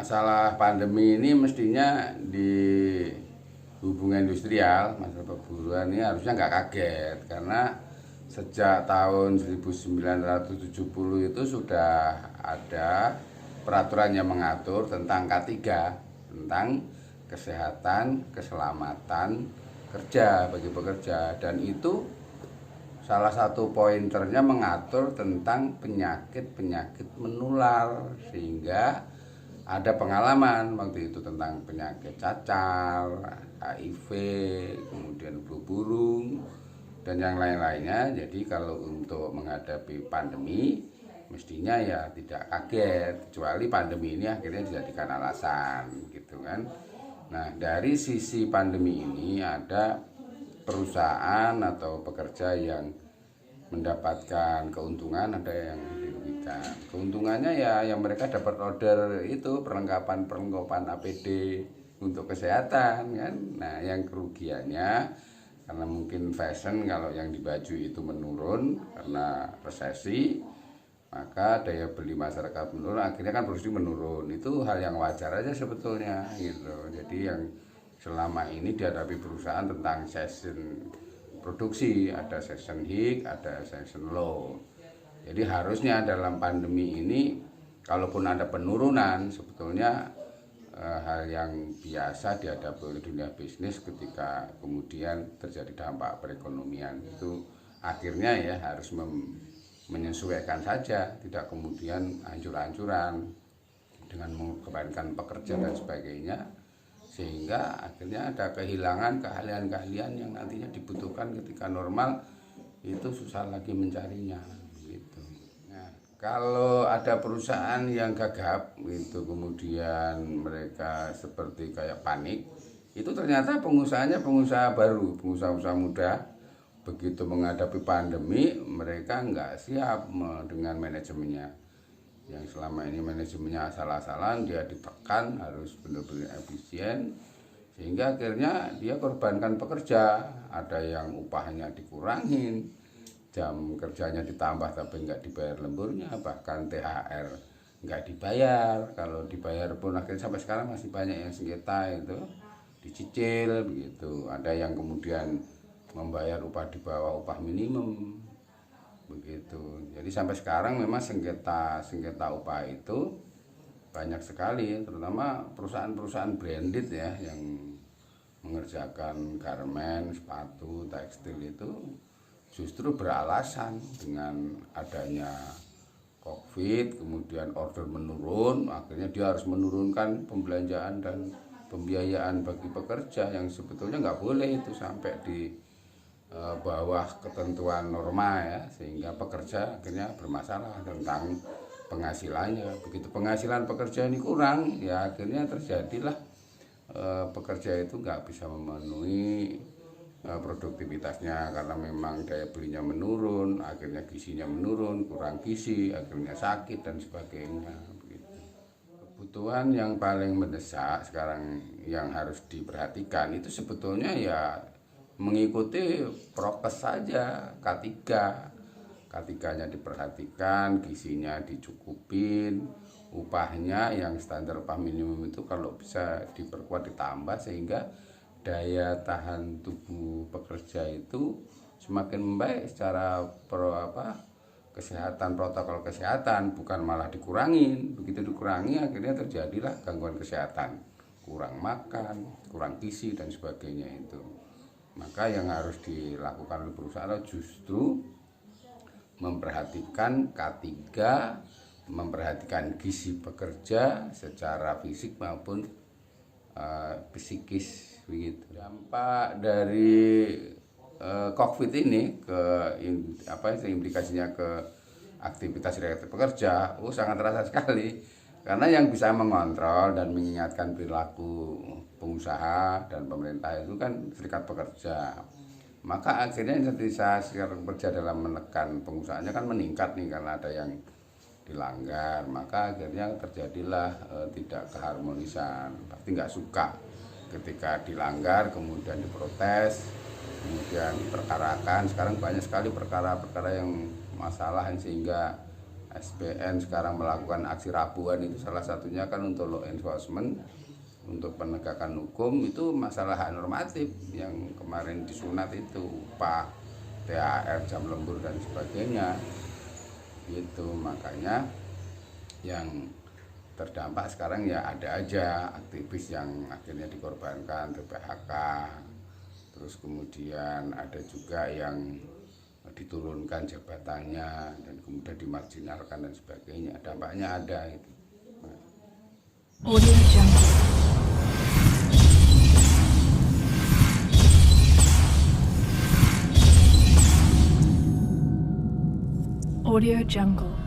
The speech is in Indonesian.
masalah pandemi ini mestinya di hubungan industrial, masalah perburuan ini harusnya nggak kaget karena sejak tahun 1970 itu sudah ada peraturan yang mengatur tentang K3, tentang kesehatan, keselamatan kerja bagi pekerja, dan itu salah satu pointernya mengatur tentang penyakit-penyakit menular, sehingga ada pengalaman waktu itu tentang penyakit cacar, HIV, kemudian flu burung, dan yang lain-lainnya. Jadi kalau untuk menghadapi pandemi, mestinya ya tidak kaget, kecuali pandemi ini akhirnya dijadikan alasan, gitu kan. Nah, dari sisi pandemi ini ada perusahaan atau pekerja yang mendapatkan keuntungan, ada yang dirugikan. Keuntungannya ya yang mereka dapat order itu perlengkapan APD untuk kesehatan kan. Nah, yang kerugiannya karena mungkin fashion, kalau yang di baju itu menurun karena resesi, maka daya beli masyarakat menurun, akhirnya kan produksi menurun. Itu hal yang wajar aja sebetulnya gitu. Jadi yang selama ini dihadapi perusahaan tentang season produksi, ada season high, ada season low. Jadi harusnya dalam pandemi ini kalaupun ada penurunan, sebetulnya hal yang biasa dihadapi oleh dunia bisnis ketika kemudian terjadi dampak perekonomian. Itu akhirnya ya harus menyesuaikan saja, tidak kemudian hancur-hancuran dengan mengorbankan pekerja dan sebagainya, sehingga akhirnya ada kehilangan keahlian-keahlian yang nantinya dibutuhkan ketika normal, itu susah lagi mencarinya gitu. Nah, kalau ada perusahaan yang gagap gitu, kemudian mereka seperti kayak panik, itu ternyata pengusahanya pengusaha baru, pengusaha-pengusaha muda. Begitu menghadapi pandemi, mereka nggak siap dengan manajemennya. Yang selama ini manajemennya asal-asalan, dia ditekan harus benar-benar efisien, sehingga akhirnya dia korbankan pekerja. Ada yang upahnya dikurangin, jam kerjanya ditambah tapi nggak dibayar lemburnya, bahkan THR nggak dibayar. Kalau dibayar pun akhirnya sampai sekarang masih banyak yang sengketa itu dicicil begitu. Ada yang kemudian membayar upah di bawah upah minimum begitu. Jadi sampai sekarang memang sengketa upah itu banyak sekali, terutama perusahaan-perusahaan branded ya yang mengerjakan garmen, sepatu, tekstil itu justru beralasan dengan adanya COVID, kemudian order menurun, akhirnya dia harus menurunkan pembelanjaan dan pembiayaan bagi pekerja yang sebetulnya nggak boleh itu sampai di bawah ketentuan norma ya, sehingga pekerja akhirnya bermasalah tentang penghasilannya. Begitu penghasilan pekerja ini kurang, ya akhirnya terjadilah pekerja itu nggak bisa memenuhi produktivitasnya karena memang daya belinya menurun, akhirnya gizinya menurun, kurang gizi, akhirnya sakit dan sebagainya. Begitu. Kebutuhan yang paling mendesak sekarang yang harus diperhatikan itu sebetulnya ya mengikuti prokes saja, K3-nya diperhatikan, gizinya dicukupin, upahnya yang standar upah minimum itu kalau bisa diperkuat ditambah, sehingga daya tahan tubuh pekerja itu semakin membaik secara kesehatan, protokol kesehatan, bukan malah dikurangin. Begitu dikurangi akhirnya terjadilah gangguan kesehatan, kurang makan, kurang gizi dan sebagainya itu. Maka yang harus dilakukan oleh perusahaan justru memperhatikan K3, memperhatikan gizi pekerja secara fisik maupun psikis begitu. Dampak dari COVID ini implikasinya ke aktivitas reaktif pekerja sangat terasa sekali, karena yang bisa mengontrol dan mengingatkan perilaku pengusaha dan pemerintah itu kan serikat pekerja. Maka akhirnya insentif serikat pekerja dalam menekan pengusahanya kan meningkat nih, karena ada yang dilanggar. Maka akhirnya terjadilah tidak keharmonisan. Pasti nggak suka ketika dilanggar, kemudian diprotes, kemudian diperkarakan. Sekarang banyak sekali perkara-perkara yang masalah, sehingga SPN sekarang melakukan aksi rabuan itu salah satunya kan untuk law enforcement, untuk penegakan hukum. Itu masalah hak normatif yang kemarin disunat itu, upah, THR, jam lembur dan sebagainya. Itu makanya yang terdampak sekarang ya ada aja aktivis yang akhirnya dikorbankan, PHK, terus kemudian ada juga yang diturunkan jabatannya dan kemudian dimarginalkan dan sebagainya. Dampaknya ada itu. Audio Jungle. Audio Jungle.